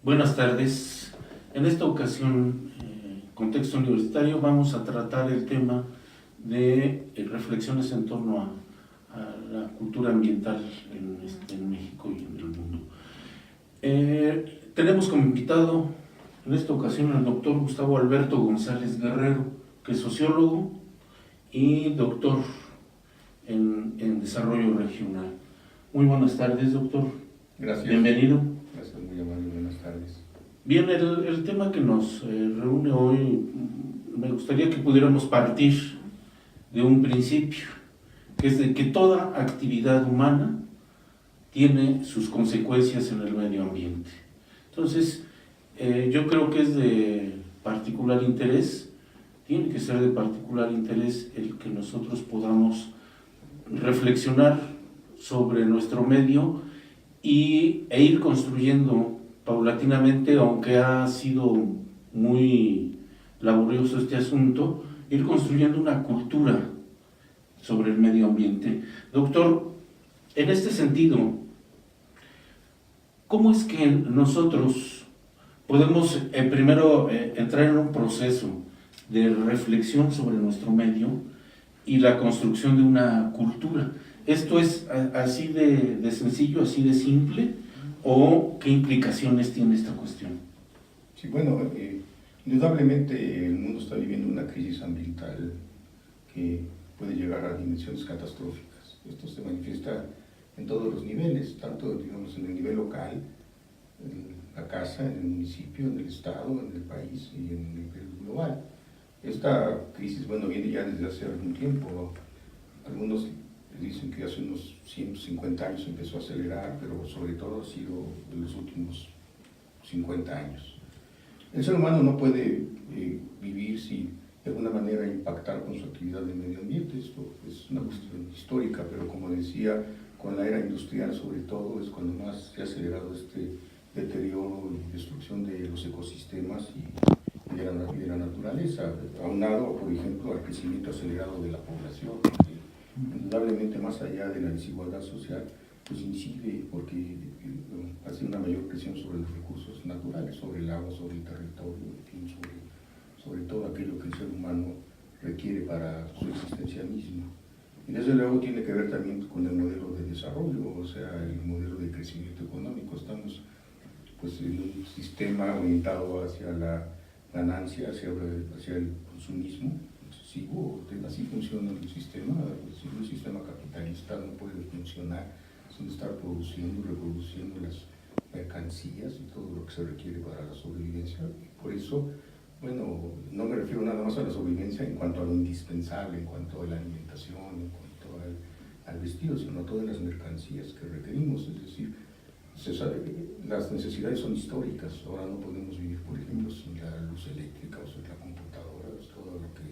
Buenas tardes. En esta ocasión, contexto universitario, vamos a tratar el tema de reflexiones en torno a la cultura ambiental en México y en el mundo. Tenemos como invitado en esta ocasión al doctor Gustavo Alberto González Guerrero, que es sociólogo y doctor en desarrollo regional. Muy buenas tardes, doctor. Gracias. Bienvenido. Gracias, muy amable, buenas tardes. Bien, el tema que nos reúne hoy, me gustaría que pudiéramos partir de un principio, que es de que toda actividad humana tiene sus consecuencias en el medio ambiente. Entonces, yo creo que es de particular interés, tiene que ser de particular interés el que nosotros podamos reflexionar sobre nuestro medio e ir construyendo paulatinamente, aunque ha sido muy laborioso este asunto, ir construyendo una cultura sobre el medio ambiente. Doctor, en este sentido, ¿cómo es que nosotros podemos primero entrar en un proceso de reflexión sobre nuestro medio y la construcción de una cultura? ¿Esto es así de sencillo, así de simple? ¿O qué implicaciones tiene esta cuestión? Sí, bueno, indudablemente el mundo está viviendo una crisis ambiental que puede llegar a dimensiones catastróficas. Esto se manifiesta en todos los niveles, tanto digamos en el nivel local, en la casa, en el municipio, en el estado, en el país y en el nivel global. Esta crisis, bueno, viene ya desde hace algún tiempo. Algunos dicen que hace unos 150 años empezó a acelerar, pero sobre todo ha sido en los últimos 50 años. El ser humano no puede vivir sin de alguna manera impactar con su actividad en el medio ambiente. Esto es una cuestión histórica, pero como decía, con la era industrial sobre todo es cuando más se ha acelerado este deterioro y destrucción de los ecosistemas y de la naturaleza, aunado, por ejemplo, al crecimiento acelerado de la población. Indudablemente, más allá de la desigualdad social, pues incide porque hace una mayor presión sobre los recursos naturales, sobre el agua, sobre el territorio, en fin, sobre todo aquello que el ser humano requiere para su existencia misma. Y desde luego tiene que ver también con el modelo de desarrollo, o sea, el modelo de crecimiento económico. Estamos pues en un sistema orientado hacia la ganancia, hacia el consumismo excesivo. Así funciona el sistema. Si un sistema capitalista no puede funcionar sin estar produciendo y reproduciendo las mercancías y todo lo que se requiere para la sobrevivencia. Y por eso, bueno, no me refiero nada más a la sobrevivencia en cuanto a lo indispensable, en cuanto a la alimentación, en cuanto al vestido, sino a todas las mercancías que requerimos. Es decir, se sabe que las necesidades son históricas. Ahora no podemos vivir, por ejemplo, sin la luz eléctrica o sin la computadora. Es todo lo que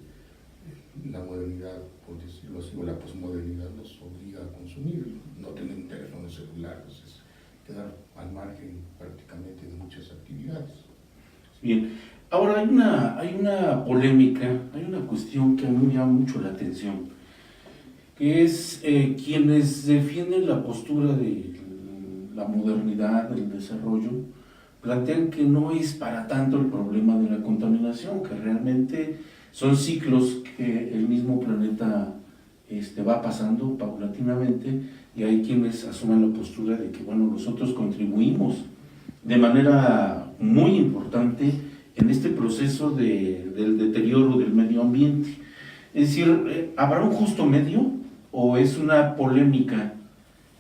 la modernidad, por decirlo así, o la posmodernidad nos obliga a consumir. No tener un teléfono celular pues es quedar al margen prácticamente de muchas actividades. Bien, ahora hay una polémica, hay una cuestión que a mí me llama mucho la atención, que es quienes defienden la postura de la modernidad, del desarrollo, plantean que no es para tanto el problema de la contaminación, que realmente son ciclos que el mismo planeta va pasando paulatinamente, y hay quienes asumen la postura de que, bueno, nosotros contribuimos de manera muy importante en este proceso del deterioro del medio ambiente. Es decir, ¿habrá un justo medio o es una polémica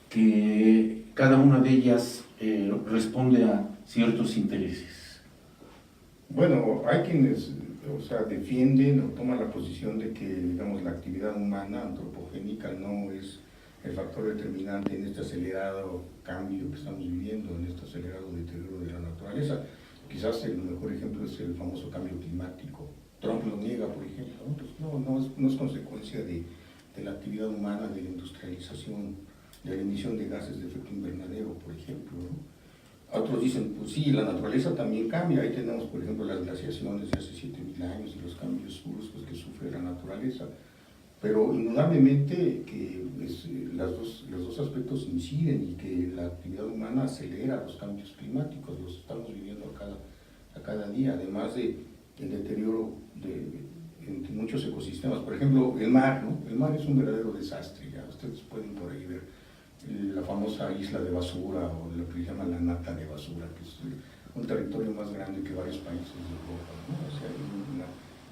que cada una de ellas responde a ciertos intereses? Bueno, hay quienes defienden o toman la posición de que, digamos, la actividad humana antropogénica no es el factor determinante en este acelerado cambio que estamos viviendo, en este acelerado deterioro de la naturaleza. Quizás el mejor ejemplo es el famoso cambio climático. Trump lo niega, por ejemplo, ¿no? Pues no es consecuencia de la actividad humana, de la industrialización, de la emisión de gases de efecto invernadero, por ejemplo, ¿no? Otros dicen, pues sí, la naturaleza también cambia. Ahí tenemos, por ejemplo, las glaciaciones de hace 7.000 años y los cambios bruscos que sufre la naturaleza. Pero indudablemente que los dos aspectos inciden y que la actividad humana acelera los cambios climáticos, los estamos viviendo a cada día, además de el deterioro de muchos ecosistemas. Por ejemplo, el mar, ¿no? El mar es un verdadero desastre, ya ustedes pueden por ahí ver la famosa isla de basura o lo que llaman la nata de basura, que es un territorio más grande que varios países de Europa, ¿no? O sea,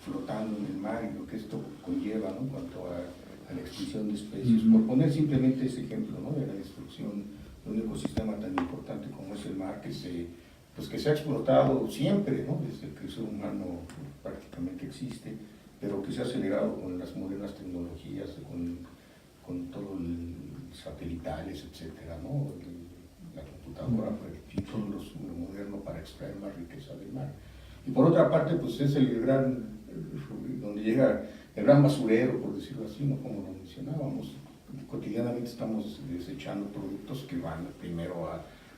flotando en el mar y lo que esto conlleva, ¿no? En cuanto a la extinción de especies. Por poner simplemente ese ejemplo, ¿no? De la destrucción de un ecosistema tan importante como es el mar, que se ha explotado siempre, ¿no? Desde que el ser humano prácticamente existe, pero que se ha acelerado con las modernas tecnologías, con todo el satelitales, etcétera, ¿no? La computadora, todo lo moderno para extraer más riqueza del mar. Y por otra parte, pues es donde llega el gran basurero, por decirlo así, ¿no? Como lo mencionábamos, cotidianamente estamos desechando productos que van primero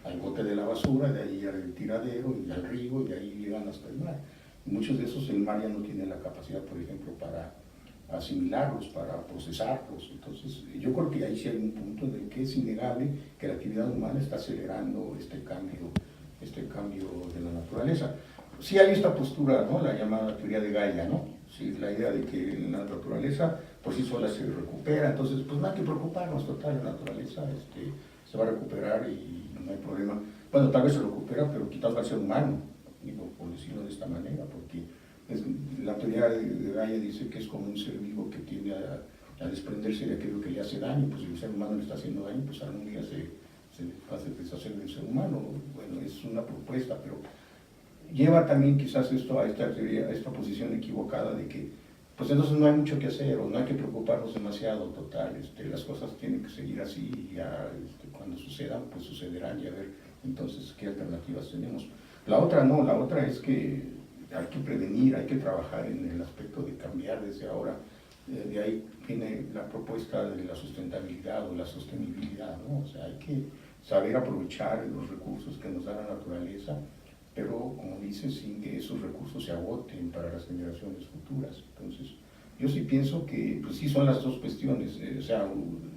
al bote de la basura, de ahí al tiradero y al río, y de ahí llegan hasta el mar. Y muchos de esos el mar ya no tiene la capacidad, por ejemplo, para asimilarlos, para procesarlos. Entonces, yo creo que ahí sí hay un punto en el que es innegable que la actividad humana está acelerando este cambio de la naturaleza. Sí hay esta postura, ¿no? La llamada teoría de Gaia, ¿no? Sí, la idea de que la naturaleza por sí sola se recupera, entonces pues no hay que preocuparnos, total, la naturaleza se va a recuperar y no hay problema. Bueno, tal vez se recupera, pero quitando al ser humano, digo, por decirlo de esta manera, porque la teoría de Gaia dice que es como un ser vivo que tiende a desprenderse de aquello que le hace daño, pues si el ser humano le está haciendo daño, pues algún día se hace deshacer del ser humano. Bueno, es una propuesta, pero lleva también quizás esto a esta teoría, a esta posición equivocada de que pues entonces no hay mucho que hacer o no hay que preocuparnos demasiado, total, las cosas tienen que seguir así y ya cuando sucedan, pues sucederán y a ver entonces qué alternativas tenemos. La otra no, la otra es que hay que prevenir, hay que trabajar en el aspecto de cambiar desde ahora. De ahí viene la propuesta de la sustentabilidad o la sostenibilidad, ¿no? O sea, hay que saber aprovechar los recursos que nos da la naturaleza, pero como dice, sin que esos recursos se agoten para las generaciones futuras. Entonces, yo sí pienso que pues sí son las dos cuestiones, o sea,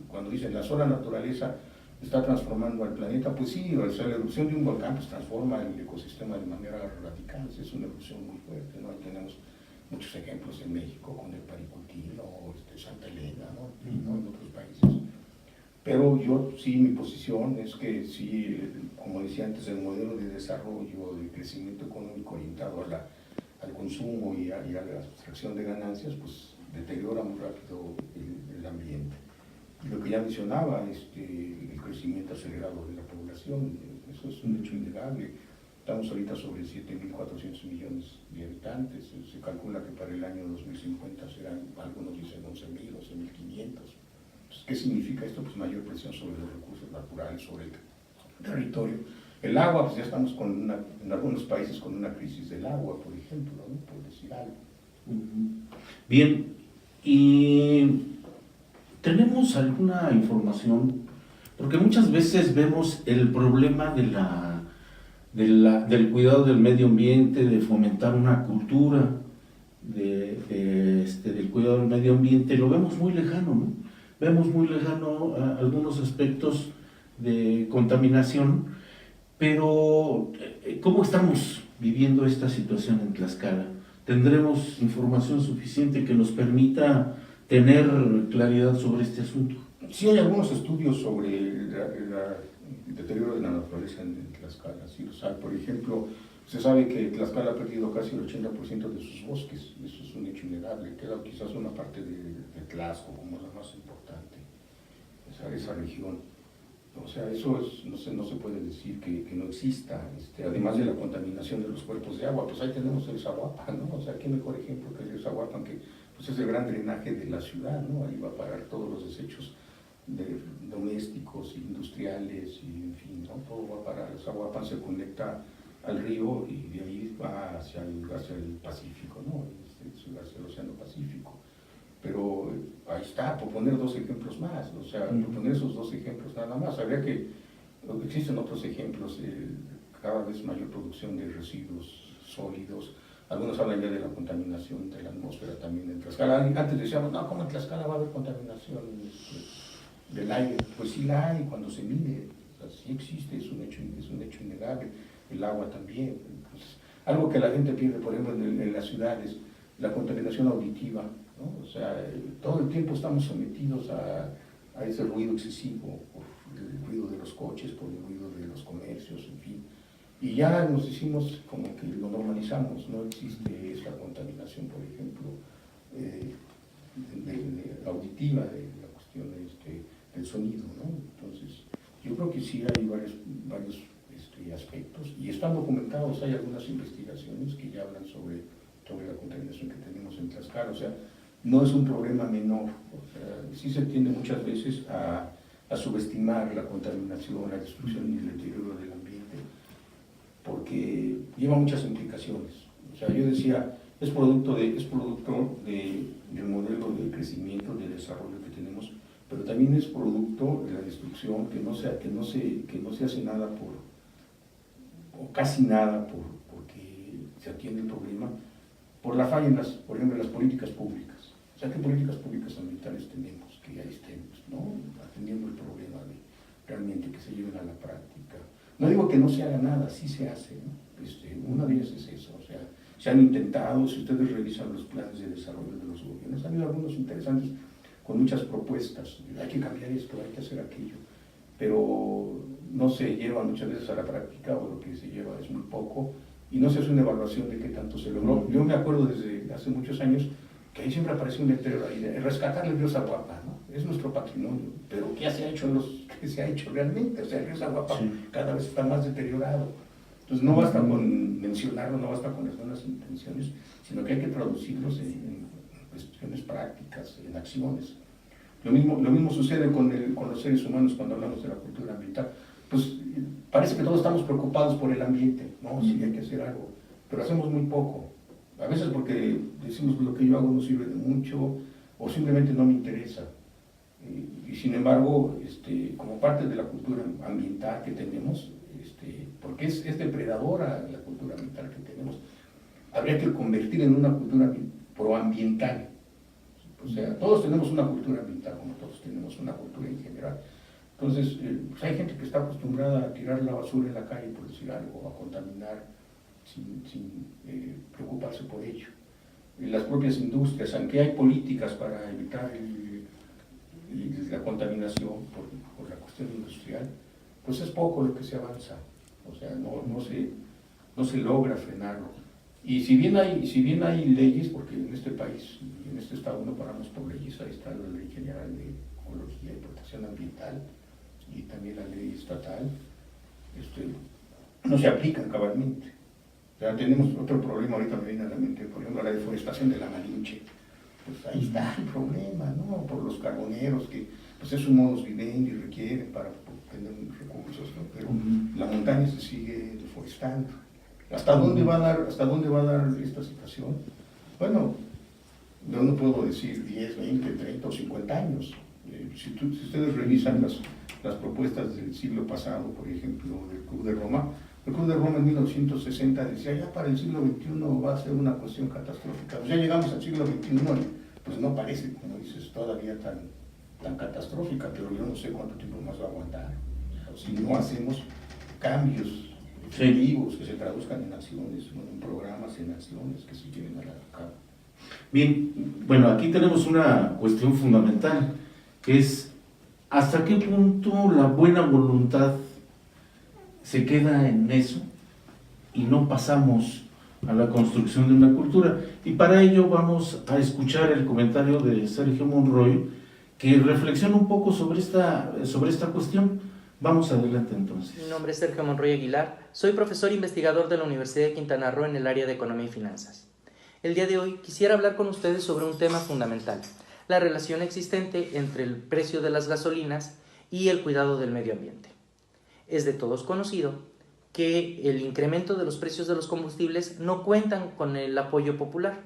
cuando dicen la sola naturaleza está transformando al planeta, pues sí, o sea, la erupción de un volcán pues transforma el ecosistema de manera radical, es una erupción muy fuerte, ¿no? Ahí tenemos muchos ejemplos en México con el Paricutín o Santa Elena, ¿no? En otros países. Pero yo sí, mi posición es que sí, como decía antes, el modelo de desarrollo, de crecimiento económico orientado al consumo y a la extracción de ganancias, pues deteriora muy rápido el ambiente. Y lo que ya mencionaba, el crecimiento acelerado de la población, eso es un hecho innegable. Estamos ahorita sobre 7.400 millones de habitantes, se calcula que para el año 2050 serán, algunos dicen 11.000, 11.500. ¿Qué significa esto? Pues mayor presión sobre los recursos naturales, sobre el territorio. El agua, pues ya estamos en algunos países con una crisis del agua, por ejemplo, ¿no? Por decir algo. Bien, y ¿tenemos alguna información? Porque muchas veces vemos el problema del cuidado del medio ambiente, de fomentar una cultura del cuidado del medio ambiente, lo vemos muy lejano, ¿no? Vemos muy lejano algunos aspectos de contaminación, pero ¿cómo estamos viviendo esta situación en Tlaxcala? ¿Tendremos información suficiente que nos permita tener claridad sobre este asunto? Sí hay algunos estudios sobre el deterioro de la naturaleza en Tlaxcala. ¿Sí? O sea, por ejemplo, se sabe que Tlaxcala ha perdido casi el 80% de sus bosques, eso es un hecho innegable. Queda quizás una parte de Tlaxco como la más importante, esa región. O sea, eso no se puede decir que no exista. Además de la contaminación de los cuerpos de agua, pues ahí tenemos el Zaguapan, ¿no? O sea, qué mejor ejemplo que el Zaguapan, que pues es el gran drenaje de la ciudad, ¿no? Ahí va a parar todos los desechos domésticos, industriales, y en fin, ¿no? Todo va a parar. El Zaguapan se conecta al río y de ahí va hacia el Pacífico, ¿no? Hacia el Océano Pacífico. Pero ahí está, por poner dos ejemplos más, o sea, por poner esos dos ejemplos nada más. Habría que, existen otros ejemplos, cada vez mayor producción de residuos sólidos, Algunos hablan ya de la contaminación de la atmósfera también en Tlaxcala. Antes decíamos, no, ¿cómo en Tlaxcala va a haber contaminación del aire? Pues sí la hay cuando se mide, o sea, sí existe, es un hecho innegable. El agua también. Entonces, algo que la gente pierde, por ejemplo, en las ciudades, la contaminación auditiva, ¿no? O sea, todo el tiempo estamos sometidos a ese ruido excesivo, por el ruido de los coches, por el ruido de los comercios, en fin. Y ya nos hicimos como que lo normalizamos, no existe esta contaminación, por ejemplo, auditiva, de la cuestión del sonido, ¿no? Entonces, yo creo que sí hay varios aspectos, y están documentados, hay algunas investigaciones que ya hablan sobre la contaminación que tenemos en Tlaxcala, o sea, no es un problema menor, o sea, sí se tiende muchas veces a subestimar la contaminación, la destrucción y el deterioro del ambiente, porque lleva muchas implicaciones. O sea, yo decía, es producto del modelo de crecimiento, de desarrollo que tenemos, pero también es producto de la destrucción, que no se hace nada o casi nada porque se atiende el problema, por la falla por ejemplo, en las políticas públicas. O sea, ¿qué políticas públicas ambientales tenemos que ya estemos, ¿no? Atendiendo el problema de realmente que se lleven a la práctica? No digo que no se haga nada, sí se hace, ¿no? Una de ellas es eso, o sea, se han intentado, si ustedes revisan los planes de desarrollo de los gobiernos, han habido algunos interesantes con muchas propuestas, hay que cambiar esto, hay que hacer aquello, pero no se lleva muchas veces a la práctica, o lo que se lleva es muy poco, y no se hace una evaluación de qué tanto se logró. Yo me acuerdo desde hace muchos años que ahí siempre aparece un letrero ahí de rescatar el río Zaguapa, ¿no? Es nuestro patrimonio, pero ¿qué se ha hecho realmente? O sea, el río Zaguapa cada vez está más deteriorado. Entonces no basta con mencionarlo, no basta con las buenas intenciones, sino que hay que traducirlos en cuestiones prácticas, en acciones. Lo mismo sucede con los seres humanos cuando hablamos de la cultura ambiental. Pues parece que todos estamos preocupados por el ambiente, ¿no? Sí, hay que hacer algo, pero hacemos muy poco. A veces porque decimos que lo que yo hago no sirve de mucho, o simplemente no me interesa. Y sin embargo, como parte de la cultura ambiental que tenemos, porque es depredadora la cultura ambiental que tenemos, habría que convertir en una cultura proambiental. O sea, todos tenemos una cultura ambiental, como todos tenemos una cultura en general. Entonces, pues hay gente que está acostumbrada a tirar la basura en la calle, por decir algo, a contaminar sin preocuparse por ello. Las propias industrias, aunque hay políticas para evitar la contaminación por la cuestión industrial, pues es poco lo que se avanza. O sea, no se logra frenarlo. Y si bien hay leyes, porque en este país y en este estado no paramos por leyes, ahí está la Ley General de Ecología y Protección Ambiental y también la ley estatal, no se aplican cabalmente. O sea, tenemos otro problema, ahorita me viene a la mente, por ejemplo, la deforestación de la Malinche. Pues ahí está el problema, ¿no? Por los carboneros, que pues es un modus vivendi y requieren para obtener recursos, ¿no? Pero la montaña se sigue deforestando. ¿Hasta dónde va a dar esta situación? Bueno, yo no puedo decir 10, 20, 30 o 50 años. Si ustedes revisan las propuestas del siglo pasado, por ejemplo, del Club de Roma, el Club de Roma en 1960 decía, ya para el siglo XXI va a ser una cuestión catastrófica. Pues ya llegamos al siglo XXI, pues no parece, como dices, todavía tan catastrófica, pero yo no sé cuánto tiempo más va a aguantar. Si no hacemos cambios efectivos que se traduzcan en acciones, en programas, en acciones que se lleven a cabo. Bien, bueno, aquí tenemos una cuestión fundamental, que es hasta qué punto la buena voluntad se queda en eso y no pasamos a la construcción de una cultura. Y para ello vamos a escuchar el comentario de Sergio Monroy, que reflexiona un poco sobre esta cuestión. Vamos adelante entonces. Mi nombre es Sergio Monroy Aguilar, soy profesor investigador de la Universidad de Quintana Roo en el área de Economía y Finanzas. El día de hoy quisiera hablar con ustedes sobre un tema fundamental, la relación existente entre el precio de las gasolinas y el cuidado del medio ambiente. Es de todos conocido que el incremento de los precios de los combustibles no cuentan con el apoyo popular,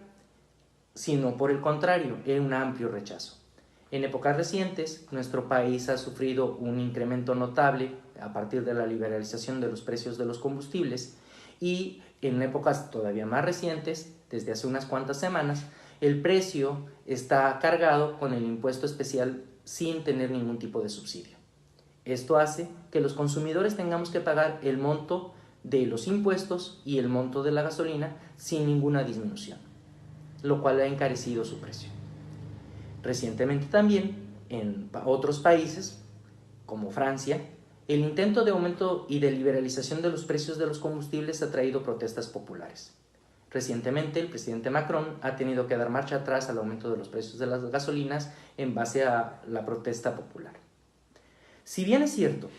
sino por el contrario, un amplio rechazo. En épocas recientes, nuestro país ha sufrido un incremento notable a partir de la liberalización de los precios de los combustibles y en épocas todavía más recientes, desde hace unas cuantas semanas, el precio está cargado con el impuesto especial sin tener ningún tipo de subsidio. Esto hace que los consumidores tengamos que pagar el monto de los impuestos y el monto de la gasolina sin ninguna disminución, lo cual ha encarecido su precio. Recientemente también, en otros países, como Francia, el intento de aumento y de liberalización de los precios de los combustibles ha traído protestas populares. Recientemente, el presidente Macron ha tenido que dar marcha atrás al aumento de los precios de las gasolinas en base a la protesta popular. Si bien es cierto,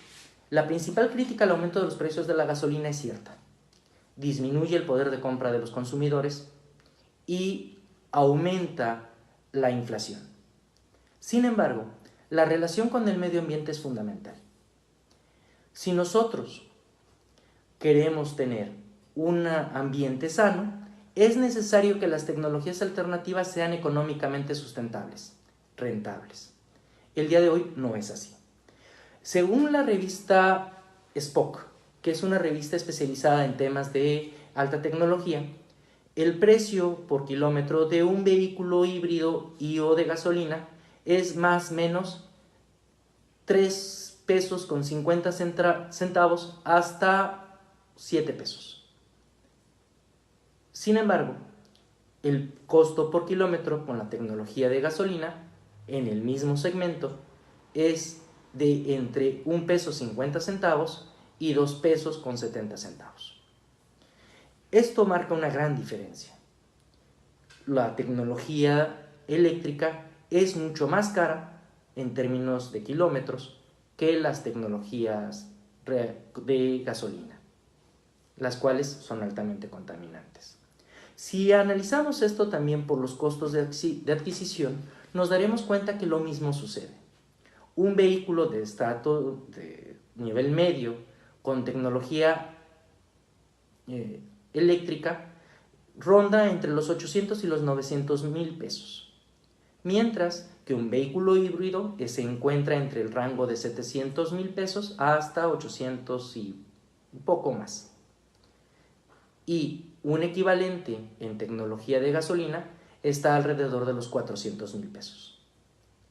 la principal crítica al aumento de los precios de la gasolina es cierta. Disminuye el poder de compra de los consumidores y aumenta la inflación. Sin embargo, la relación con el medio ambiente es fundamental. Si nosotros queremos tener un ambiente sano, es necesario que las tecnologías alternativas sean económicamente sustentables, rentables. El día de hoy no es así. Según la revista Spock, que es una revista especializada en temas de alta tecnología, el precio por kilómetro de un vehículo híbrido y o de gasolina es más o menos 3 pesos con 50 centavos hasta 7 pesos. Sin embargo, el costo por kilómetro con la tecnología de gasolina en el mismo segmento es de entre 1 peso 50 centavos y 2 pesos con 70 centavos. Esto marca una gran diferencia. La tecnología eléctrica es mucho más cara en términos de kilómetros que las tecnologías de gasolina, las cuales son altamente contaminantes. Si analizamos esto también por los costos de adquisición, nos daremos cuenta que lo mismo sucede. Un vehículo de nivel medio con tecnología eléctrica ronda entre los 800 y los 900 mil pesos, mientras que un vehículo híbrido se encuentra entre el rango de 700 mil pesos hasta 800 y un poco más. Y un equivalente en tecnología de gasolina está alrededor de los 400 mil pesos.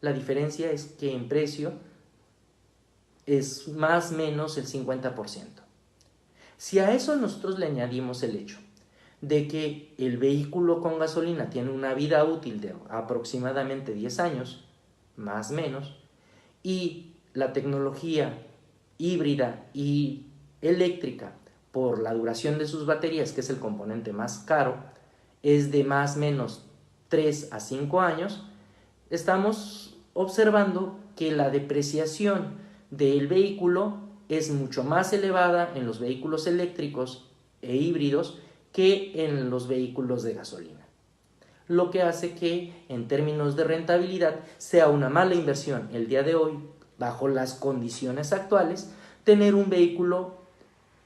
La diferencia es que en precio es más o menos el 50%. Si a eso nosotros le añadimos el hecho de que el vehículo con gasolina tiene una vida útil de aproximadamente 10 años, más o menos, y la tecnología híbrida y eléctrica, por la duración de sus baterías, que es el componente más caro, es de más o menos 3 a 5 años, estamos observando que la depreciación del vehículo es mucho más elevada en los vehículos eléctricos e híbridos que en los vehículos de gasolina, lo que hace que en términos de rentabilidad sea una mala inversión el día de hoy, bajo las condiciones actuales, tener un vehículo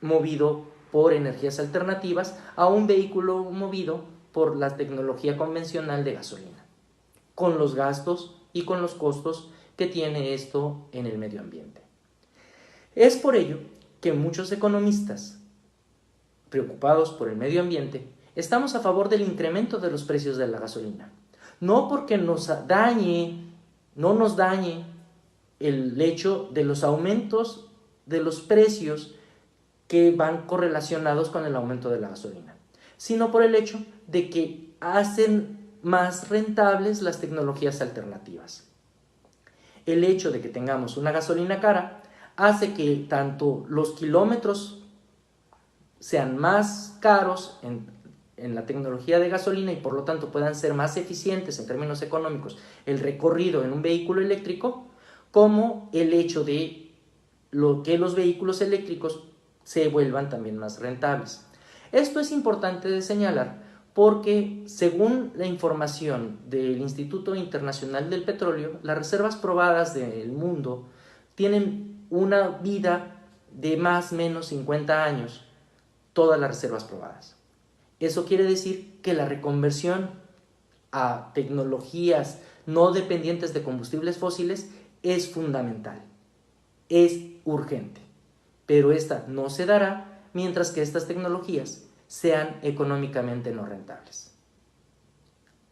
movido por energías alternativas a un vehículo movido por la tecnología convencional de gasolina, con los gastos y con los costos que tiene esto en el medio ambiente. Es por ello que muchos economistas preocupados por el medio ambiente estamos a favor del incremento de los precios de la gasolina, no porque no nos dañe el hecho de los aumentos de los precios que van correlacionados con el aumento de la gasolina, sino por el hecho de que hacen más rentables las tecnologías alternativas. El hecho de que tengamos una gasolina cara hace que tanto los kilómetros sean más caros en la tecnología de gasolina y por lo tanto puedan ser más eficientes en términos económicos el recorrido en un vehículo eléctrico, como el hecho de que los vehículos eléctricos se vuelvan también más rentables. Esto es importante de señalar porque, según la información del Instituto Internacional del Petróleo, las reservas probadas del mundo tienen una vida de más o menos 50 años, todas las reservas probadas. Eso quiere decir que la reconversión a tecnologías no dependientes de combustibles fósiles es fundamental, es urgente, pero esta no se dará mientras que estas tecnologías sean económicamente no rentables.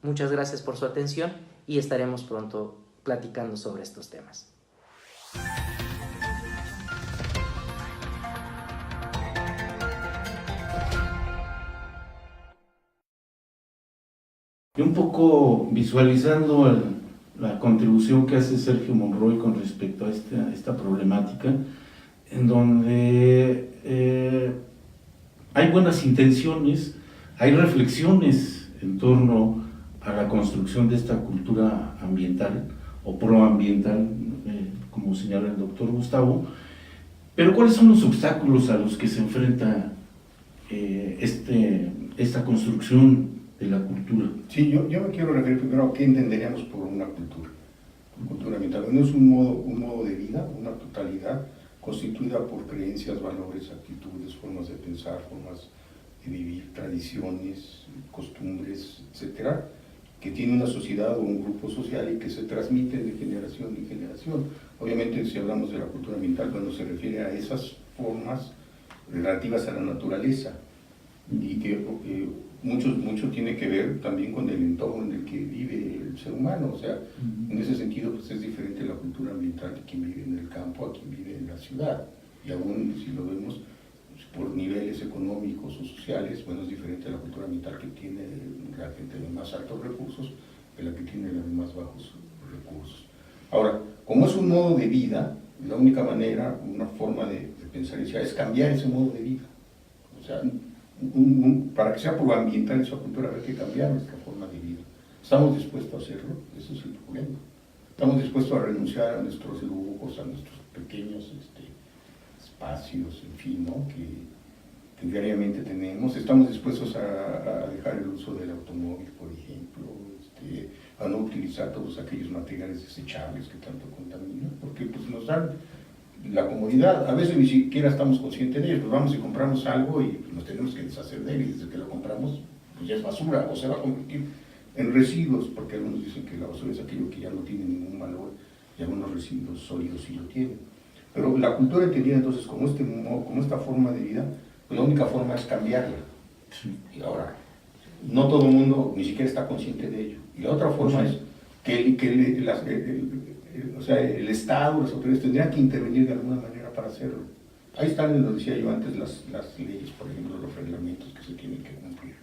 Muchas gracias por su atención y estaremos pronto platicando sobre estos temas. Y un poco visualizando la contribución que hace Sergio Monroy con respecto a esta problemática, en donde hay buenas intenciones, hay reflexiones en torno a la construcción de esta cultura ambiental o proambiental, como señala el doctor Gustavo, pero ¿cuáles son los obstáculos a los que se enfrenta esta construcción de la cultura? Sí, yo me quiero referir primero a qué entenderíamos por una cultura ambiental. No es un modo de vida, una totalidad constituida por creencias, valores, actitudes, formas de pensar, formas de vivir, tradiciones, costumbres, etcétera, que tiene una sociedad o un grupo social y que se transmite de generación en generación. Obviamente, si hablamos de la cultura ambiental, bueno, se refiere a esas formas relativas a la naturaleza y que mucho tiene que ver también con el entorno en el que vive el ser humano. O sea, en ese sentido, pues es diferente la cultura ambiental de quien vive en el campo a quien vive en la ciudad. Y aún si lo vemos por niveles económicos o sociales, bueno, es diferente la cultura ambiental que tiene la gente de más altos recursos de la que tiene la de más bajos recursos. Ahora, como es un modo de vida, la única manera, una forma de pensar es cambiar ese modo de vida. O sea, para que sea proambiental esa cultura, hay que cambiar nuestra forma de vida. ¿Estamos dispuestos a hacerlo? Eso es el problema. ¿Estamos dispuestos a renunciar a nuestros lujos, a nuestros pequeños espacios, en fin, ¿no? que diariamente tenemos? ¿Estamos dispuestos a dejar el uso del automóvil, por ejemplo? A no utilizar todos aquellos materiales desechables que tanto contaminan? Porque pues, nos dan la comodidad, a veces ni siquiera estamos conscientes de ello, pues vamos y compramos algo y nos tenemos que deshacer de él, y desde que lo compramos pues ya es basura o se va a convertir en residuos, porque algunos dicen que la basura es aquello que ya no tiene ningún valor y algunos residuos sólidos sí lo tienen. Pero la cultura entendida entonces como esta forma de vida, pues la única forma es cambiarla. Sí. Y ahora, no todo el mundo ni siquiera está consciente de ello. Y la otra forma es que el Estado, las autoridades tendrían que intervenir de alguna manera para hacerlo. Ahí están, lo decía yo antes, las leyes, por ejemplo, los reglamentos que se tienen que cumplir.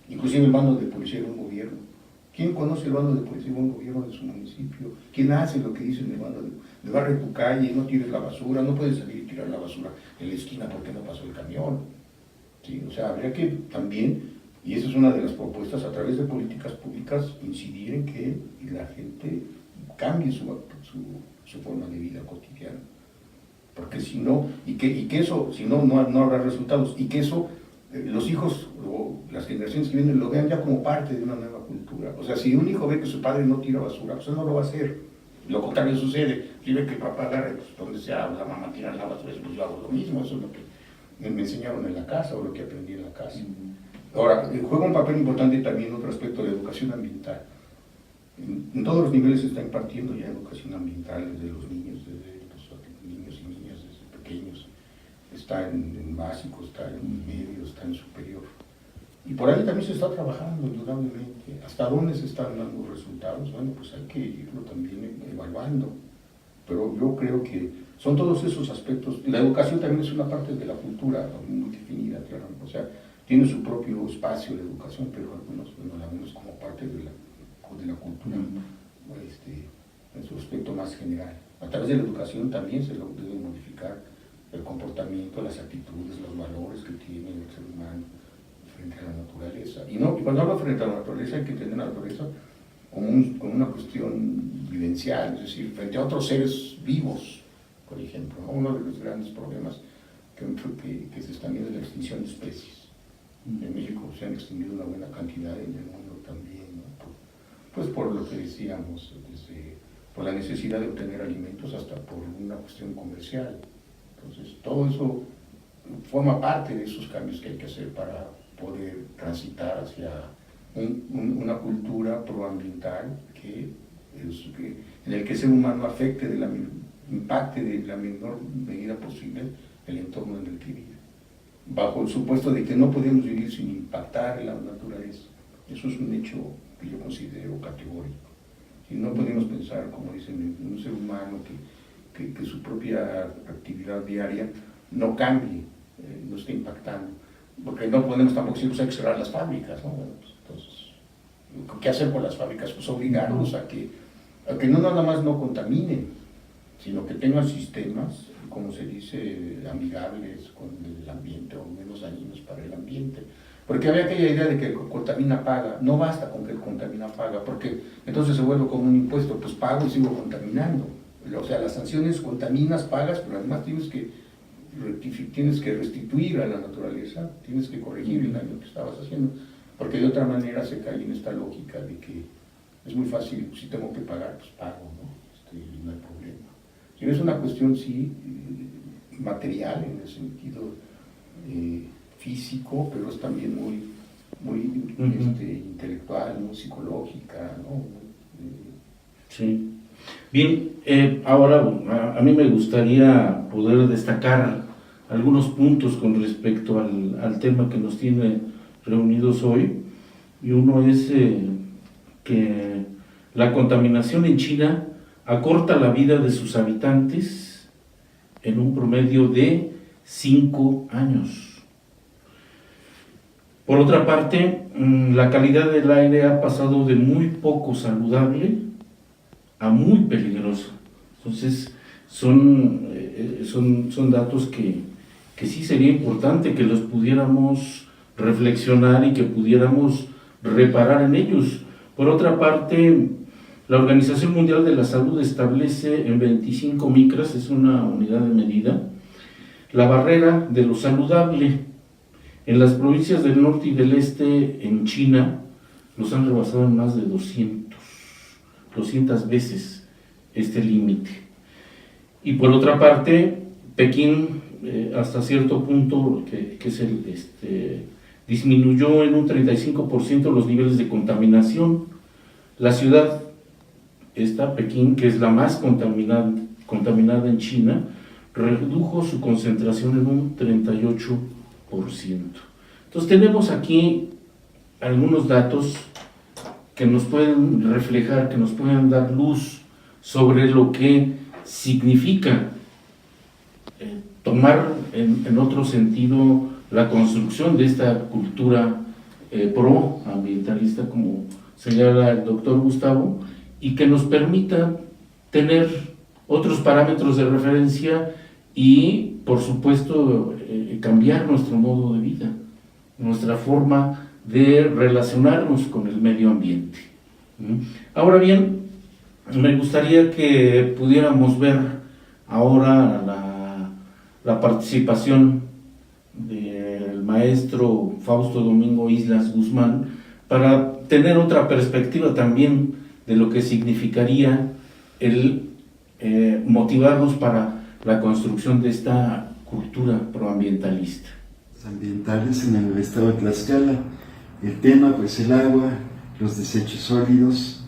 Inclusive el bando de policía de un gobierno. ¿Quién conoce el bando de policía de un gobierno de su municipio? ¿Quién hace lo que dice en el bando de barre tu calle, no tires la basura, no puedes salir y tirar la basura en la esquina porque no pasó el camión? ¿Sí? O sea, habría que también, y esa es una de las propuestas, a través de políticas públicas, incidir en que la gente cambie su forma de vida cotidiana. Porque si no, y que eso, si no, no habrá resultados, y que eso, los hijos o las generaciones que vienen lo vean ya como parte de una nueva cultura. O sea, si un hijo ve que su padre no tira basura, pues él no lo va a hacer. Lo contrario sucede, si ve que el papá agarra, pues donde sea, la mamá tira la basura, pues yo hago lo mismo, eso es lo que me enseñaron en la casa o lo que aprendí en la casa. Ahora, juega un papel importante también otro aspecto, la educación ambiental. En todos los niveles se está impartiendo ya educación ambiental desde los niños, desde los niños y niñas desde pequeños. Está en básico, está en medio, está en superior. Y por ahí también se está trabajando indudablemente. ¿Hasta dónde se están dando resultados? Bueno, pues hay que irlo también evaluando. Pero yo creo que son todos esos aspectos. La educación también es una parte de la cultura muy definida, claro. O sea, tiene su propio espacio la educación, pero algunos la vemos como parte de la cultura, en su aspecto más general. A través de la educación también se debe modificar el comportamiento, las actitudes, los valores que tiene el ser humano frente a la naturaleza. Y cuando hablo frente a la naturaleza hay que entender la naturaleza como una cuestión vivencial, es decir, frente a otros seres vivos, por ejemplo, ¿no? Uno de los grandes problemas que se están viendo es la extinción de especies. En México se han extinguido una buena cantidad, en el mundo también, ¿no? Pues por lo que decíamos, por la necesidad de obtener alimentos hasta por una cuestión comercial. Entonces, todo eso forma parte de esos cambios que hay que hacer para poder transitar hacia una cultura proambiental en el que el ser humano impacte de la menor medida posible el entorno en el que vive. bajo el supuesto de que no podemos vivir sin impactar en la naturaleza. Eso es un hecho que yo considero categórico. Y no podemos pensar, como dicen, en un ser humano que su propia actividad diaria no cambie, no esté impactando. Porque no podemos tampoco decir, pues hay que cerrar las fábricas, ¿no? Entonces, ¿qué hacer con las fábricas? Pues obligarlos a que no nada más no contaminen, sino que tengan sistemas, como se dice, amigables con el ambiente o menos dañinos para el ambiente. Porque había aquella idea de que el contamina paga. No basta con que el contamina paga, porque entonces se vuelve como un impuesto, pues pago y sigo contaminando. O sea, las sanciones contaminas, pagas, pero además tienes que restituir a la naturaleza, tienes que corregir el daño que estabas haciendo, porque de otra manera se cae en esta lógica de que es muy fácil, si tengo que pagar, pues pago, ¿no? Y no hay problema. Y es una cuestión, sí, material en el sentido físico, pero es también muy intelectual, muy psicológica, ¿no? Sí. Bien, ahora a mí me gustaría poder destacar algunos puntos con respecto al tema que nos tiene reunidos hoy, y uno es que la contaminación en China acorta la vida de sus habitantes en un promedio de 5 años. Por otra parte, la calidad del aire ha pasado de muy poco saludable a muy peligroso. Entonces, son datos que sí sería importante que los pudiéramos reflexionar y que pudiéramos reparar en ellos. Por otra parte, la Organización Mundial de la Salud establece en 25 micras, es una unidad de medida, la barrera de lo saludable. En las provincias del norte y del este, en China, los han rebasado en más de 200 veces este límite. Y por otra parte, Pekín, hasta cierto punto, disminuyó en un 35% los niveles de contaminación. La ciudad, Pekín, que es la más contaminada en China, redujo su concentración en un 38%. Entonces tenemos aquí algunos datos que nos pueden reflejar, que nos pueden dar luz sobre lo que significa tomar en otro sentido la construcción de esta cultura proambientalista, como señala el doctor Gustavo, y que nos permita tener otros parámetros de referencia y, por supuesto, cambiar nuestro modo de vida, nuestra forma de relacionarnos con el medio ambiente. Ahora bien, me gustaría que pudiéramos ver ahora la participación del maestro Fausto Domingo Islas Guzmán para tener otra perspectiva también de lo que significaría el motivarnos para la construcción de esta cultura proambientalista. Ambientales en el estado de Tlaxcala. El tema, pues el agua, los desechos sólidos,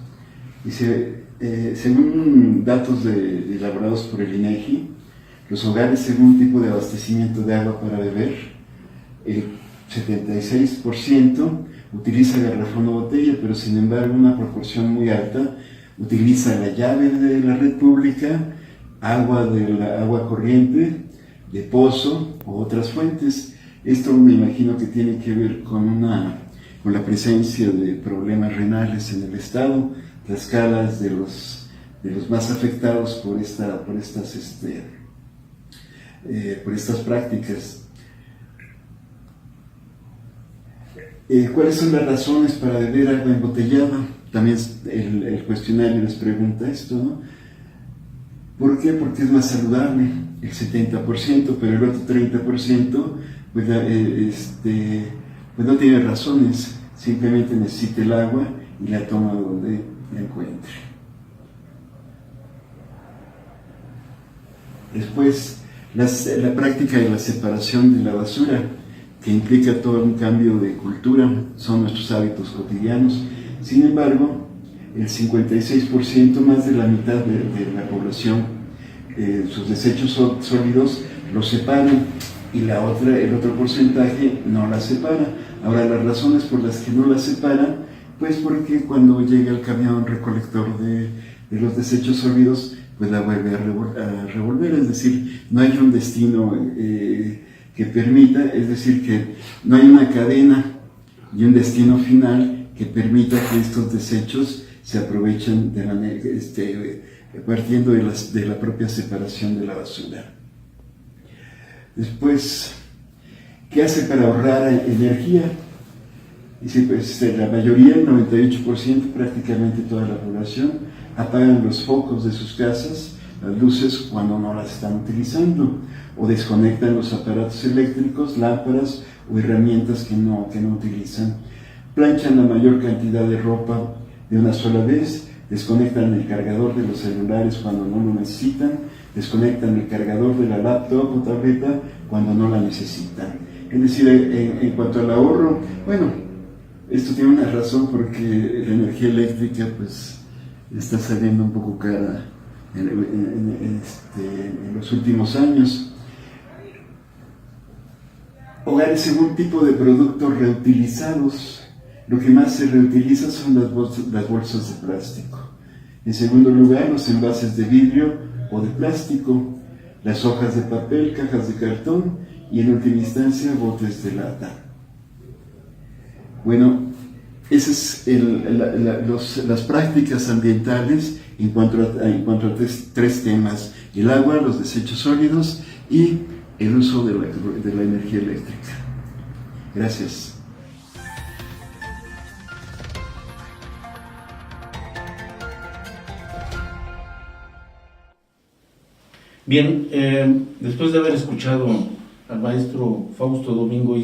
y según datos elaborados por el INEGI, los hogares según tipo de abastecimiento de agua para beber, el 76% utiliza garrafón o botella, pero sin embargo una proporción muy alta utiliza la llave de la red pública, agua corriente, de pozo u otras fuentes. Esto me imagino que tiene que ver con la presencia de problemas renales en el estado. Tlaxcala es de los más afectados por estas prácticas. ¿Cuáles son las razones para beber agua embotellada? También el cuestionario les pregunta esto, ¿no? ¿Por qué? Porque es más saludable, el 70%, pero el otro 30% pues no tiene razones, simplemente necesita el agua y la toma donde la encuentre. Después, la práctica de la separación de la basura, que implica todo un cambio de cultura, son nuestros hábitos cotidianos. Sin embargo, el 56%, más de la mitad de la población, sus desechos sólidos los separan y el otro porcentaje no la separa. Ahora, las razones por las que no la separan, pues porque cuando llega el camión recolector de los desechos sólidos, pues la vuelve a revolver, es decir, no hay un destino que permita, es decir, que no hay una cadena y un destino final que permita que estos desechos se aprovechen de manera, partiendo de la propia separación de la basura. Después, ¿qué hace para ahorrar energía? Y sí, pues, la mayoría, el 98%, prácticamente toda la población, apagan los focos de sus casas, las luces cuando no las están utilizando, o desconectan los aparatos eléctricos, lámparas o herramientas que no utilizan. Planchan la mayor cantidad de ropa de una sola vez, desconectan el cargador de los celulares cuando no lo necesitan, desconectan el cargador de la laptop o tableta cuando no la necesitan. Es decir, en cuanto al ahorro, bueno, esto tiene una razón porque la energía eléctrica pues está saliendo un poco cara en los últimos años. Hogares según tipo de productos reutilizados. Lo que más se reutiliza son las bolsas de plástico. En segundo lugar, los envases de vidrio o de plástico, las hojas de papel, cajas de cartón y en última instancia botes de lata. Bueno, esas son las prácticas ambientales en cuanto a tres temas: el agua, los desechos sólidos y el uso de la energía eléctrica. Gracias. Bien, después de haber escuchado al maestro Fausto Domingo